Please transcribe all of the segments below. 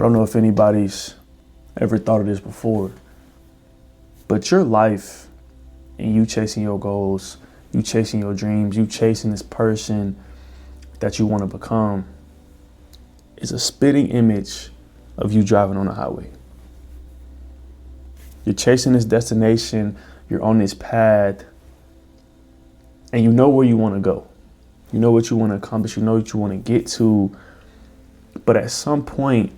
I don't know if anybody's ever thought of this before, but your life and you chasing your goals, you chasing your dreams, you chasing this person that you want to become is a spitting image of you driving on a highway. You're chasing this destination, you're on this path, and you know where you want to go. You know what you want to accomplish, you know what you want to get to, but at some point,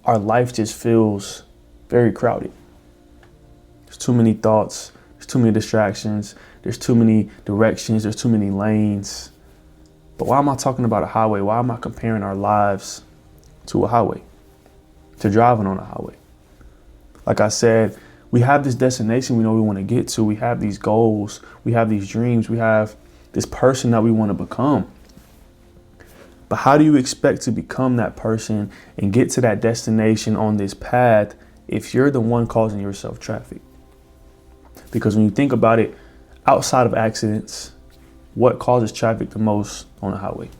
our life just feels very crowded. There's too many thoughts, there's too many distractions, there's too many directions, there's too many lanes. But why am I talking about a highway? Why am I comparing our lives to a highway, to driving on a highway? Like I said, we have this destination we know we want to get to. We have these goals, we have these dreams, we have this person that we want to become. But how do you expect to become that person and get to that destination on this path if you're the one causing yourself traffic? Because when you think about it, outside of accidents, what causes traffic the most on a highway?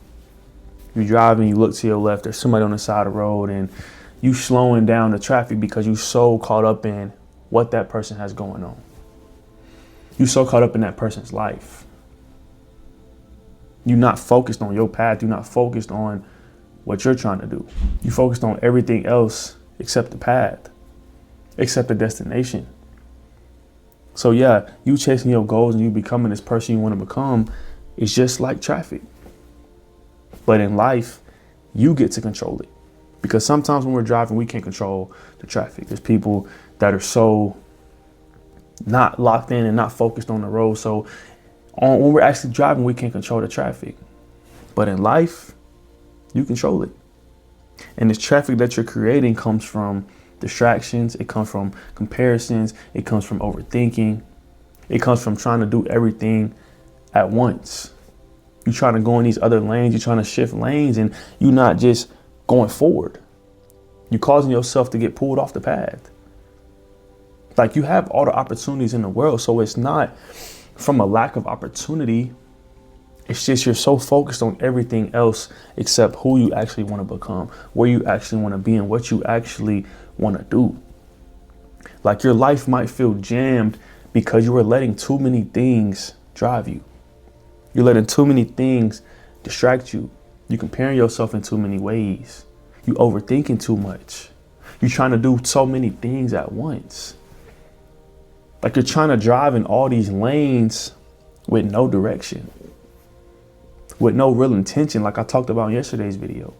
You're driving, you look to your left, there's somebody on the side of the road, and you slowing down the traffic because you're so caught up in what that person has going on. You're so caught up in that person's life. You're not focused on your path. You're not focused on what you're trying to do. You're focused on everything else except the path, except the destination. So yeah, you chasing your goals and you becoming this person you want to become is just like traffic. But in life, you get to control it. Because sometimes when we're driving, we can't control the traffic. There's people that are so not locked in and not focused on the road. So when we're actually driving, we can't control the traffic. But in life, you control it. And this traffic that you're creating comes from distractions. It comes from comparisons. It comes from overthinking. It comes from trying to do everything at once. You're trying to go in these other lanes. You're trying to shift lanes and you're not just going forward. You're causing yourself to get pulled off the path. Like you have all the opportunities in the world. So it's not from a lack of opportunity. It's just you're so focused on everything else except who you actually want to become, where you actually want to be, and what you actually want to do. Like your life might feel jammed because you are letting too many things drive you. You're letting too many things distract you. You're comparing yourself in too many ways. You're overthinking too much. You're trying to do so many things at once. Like you're trying to drive in all these lanes with no direction, with no real intention, like I talked about in yesterday's video.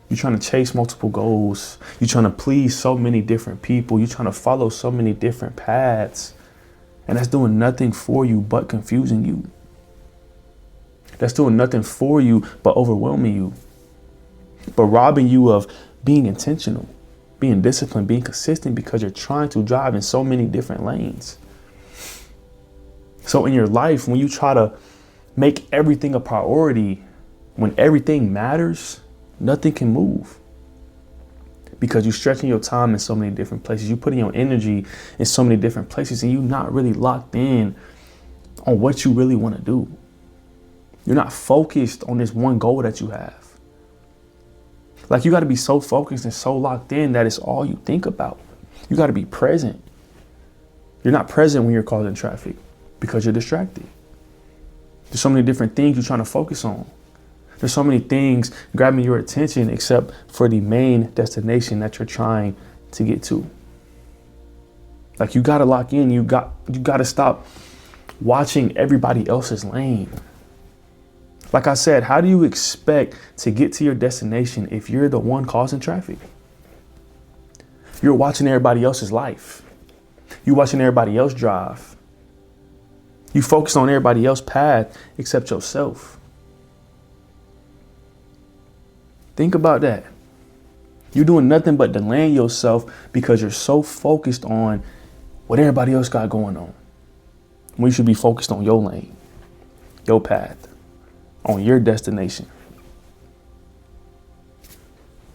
You're trying to chase multiple goals. You're trying to please so many different people. You're trying to follow so many different paths. And that's doing nothing for you but confusing you. That's doing nothing for you but overwhelming you, but robbing you of being intentional, being disciplined, being consistent, because you're trying to drive in so many different lanes. So in your life, when you try to make everything a priority, when everything matters, nothing can move. Because you're stretching your time in so many different places. You're putting your energy in so many different places and you're not really locked in on what you really want to do. You're not focused on this one goal that you have. Like you got to be so focused and so locked in that it's all you think about. You got to be present. You're not present when you're causing traffic because you're distracted. There's so many different things you're trying to focus on. There's so many things grabbing your attention except for the main destination that you're trying to get to. Like you got to lock in. You got to stop watching everybody else's lane. Like I said, how do you expect to get to your destination if you're the one causing traffic? You're watching everybody else's life. You're watching everybody else drive. You focus on everybody else's path except yourself. Think about that. You're doing nothing but delaying yourself because you're so focused on what everybody else got going on. We should be focused on your lane, your path, on your destination.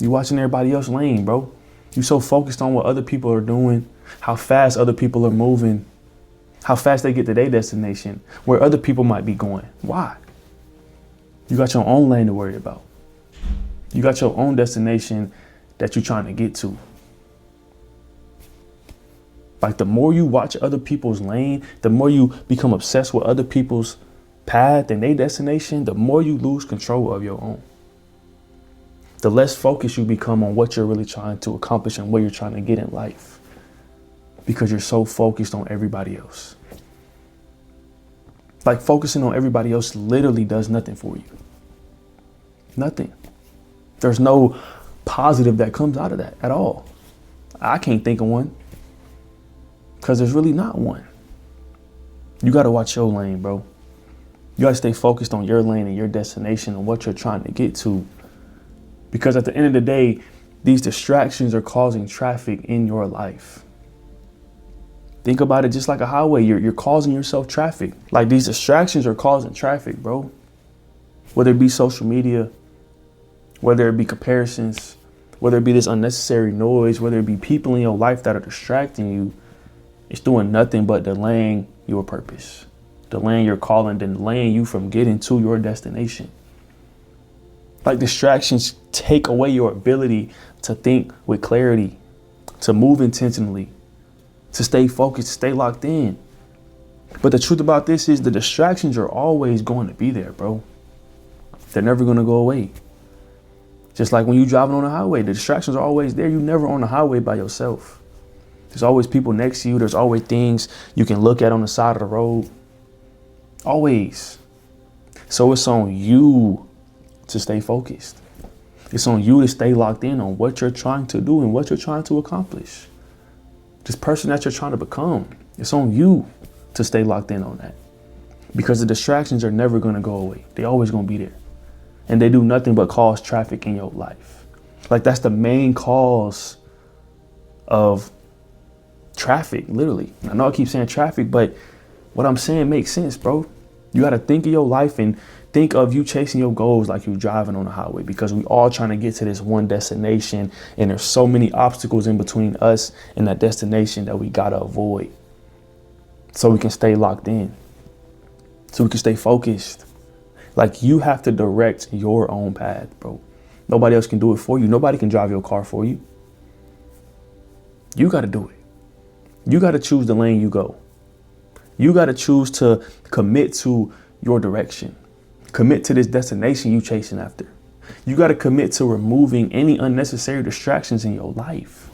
You watching everybody else's lane, bro. You so focused on what other people are doing, how fast other people are moving, how fast they get to their destination, where other people might be going. Why? You got your own lane to worry about. You got your own destination that you're trying to get to. Like the more you watch other people's lane, the more you become obsessed with other people's path and their destination, the more you lose control of your own. The less focused you become on what you're really trying to accomplish and where you're trying to get in life, because you're so focused on everybody else. Like focusing on everybody else literally does nothing for you. Nothing. There's no positive that comes out of that at all. I can't think of one, because there's really not one. You got to watch your lane, bro. You got to stay focused on your lane and your destination and what you're trying to get to. Because at the end of the day, these distractions are causing traffic in your life. Think about it just like a highway. You're causing yourself traffic. Like these distractions are causing traffic, bro. Whether it be social media, whether it be comparisons, whether it be this unnecessary noise, whether it be people in your life that are distracting you, it's doing nothing but delaying your purpose, delaying your calling, delaying you from getting to your destination. Like distractions take away your ability to think with clarity, to move intentionally, to stay focused, to stay locked in. But the truth about this is the distractions are always going to be there, bro. They're never going to go away. Just like when you're driving on the highway, the distractions are always there. You're never on the highway by yourself. There's always people next to you. There's always things you can look at on the side of the road. Always. So it's on you to stay focused. It's on you to stay locked in on what you're trying to do and what you're trying to accomplish. This person that you're trying to become, it's on you to stay locked in on that. Because the distractions are never going to go away. They're always going to be there. And they do nothing but cause traffic in your life. Like that's the main cause of traffic, literally. I know I keep saying traffic, but what I'm saying makes sense, bro. You got to think of your life and think of you chasing your goals like you're driving on the highway, because we all trying to get to this one destination, and there's so many obstacles in between us and that destination that we got to avoid so we can stay locked in, so we can stay focused. Like you have to direct your own path, bro. Nobody else can do it for you. Nobody can drive your car for you. You got to do it. You got to choose the lane you go. You got to choose to commit to your direction. Commit to this destination you chasing after. You got to commit to removing any unnecessary distractions in your life.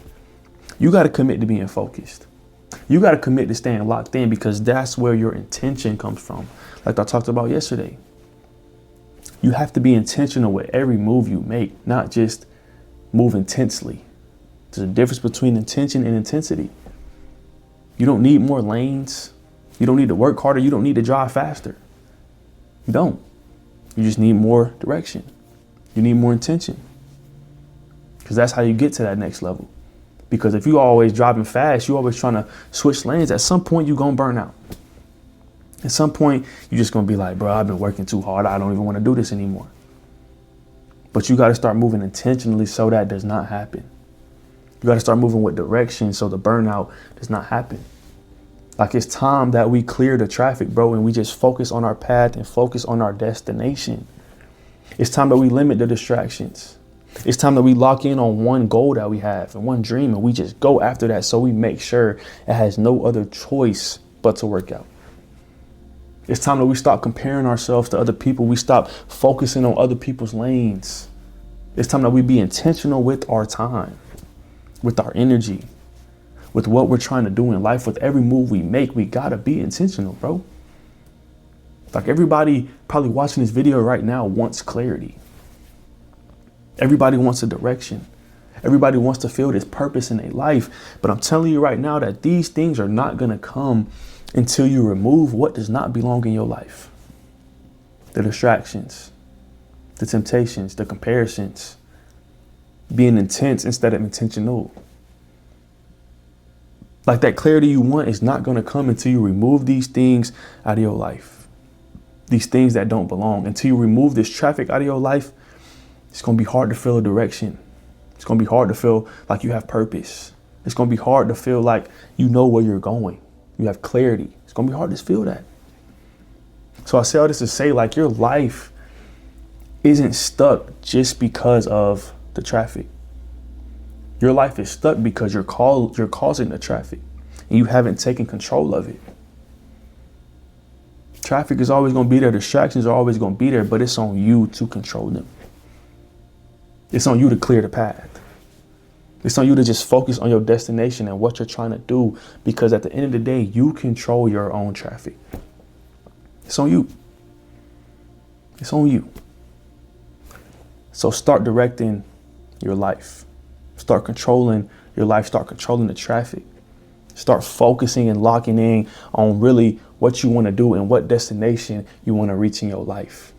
You got to commit to being focused. You got to commit to staying locked in, because that's where your intention comes from. Like I talked about yesterday. You have to be intentional with every move you make, not just move intensely. There's a difference between intention and intensity. You don't need more lanes. You don't need to work harder. You don't need to drive faster. You don't. You just need more direction. You need more intention. Because that's how you get to that next level. Because if you always driving fast, you always trying to switch lanes, at some point you're going to burn out. At some point, you're just going to be like, bro, I've been working too hard. I don't even want to do this anymore. But you got to start moving intentionally so that does not happen. You got to start moving with direction so the burnout does not happen. Like it's time that we clear the traffic, bro, and we just focus on our path and focus on our destination. It's time that we limit the distractions. It's time that we lock in on one goal that we have and one dream, and we just go after that, so we make sure it has no other choice but to work out. It's time that we stop comparing ourselves to other people. We stop focusing on other people's lanes. It's time that we be intentional with our time, with our energy, with what we're trying to do in life. With every move we make, we gotta be intentional, bro. Like everybody probably watching this video right now wants clarity. Everybody wants a direction. Everybody wants to feel this purpose in their life. But I'm telling you right now that these things are not gonna come until you remove what does not belong in your life. The distractions, the temptations, the comparisons, being intense instead of intentional. Like that clarity you want is not going to come until you remove these things out of your life. These things that don't belong. Until you remove this traffic out of your life, it's going to be hard to feel a direction. It's going to be hard to feel like you have purpose. It's going to be hard to feel like you know where you're going. You have clarity. It's going to be hard to feel that. So I say all this to say, like, your life isn't stuck just because of the traffic. Your life is stuck because you're causing the traffic and you haven't taken control of it. Traffic is always going to be there. Distractions are always going to be there, but it's on you to control them. It's on you to clear the path. It's on you to just focus on your destination and what you're trying to do, because at the end of the day, you control your own traffic. It's on you. It's on you. So start directing your life. Start controlling your life. Start controlling the traffic. Start focusing and locking in on really what you want to do and what destination you want to reach in your life.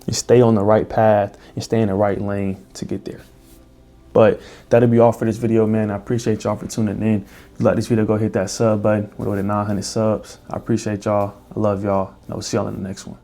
And stay on the right path and stay in the right lane to get there. But that'll be all for this video, man. I appreciate y'all for tuning in. If you like this video, go hit that sub button. We're over 900 subs. I appreciate y'all. I love y'all. And I will see y'all in the next one.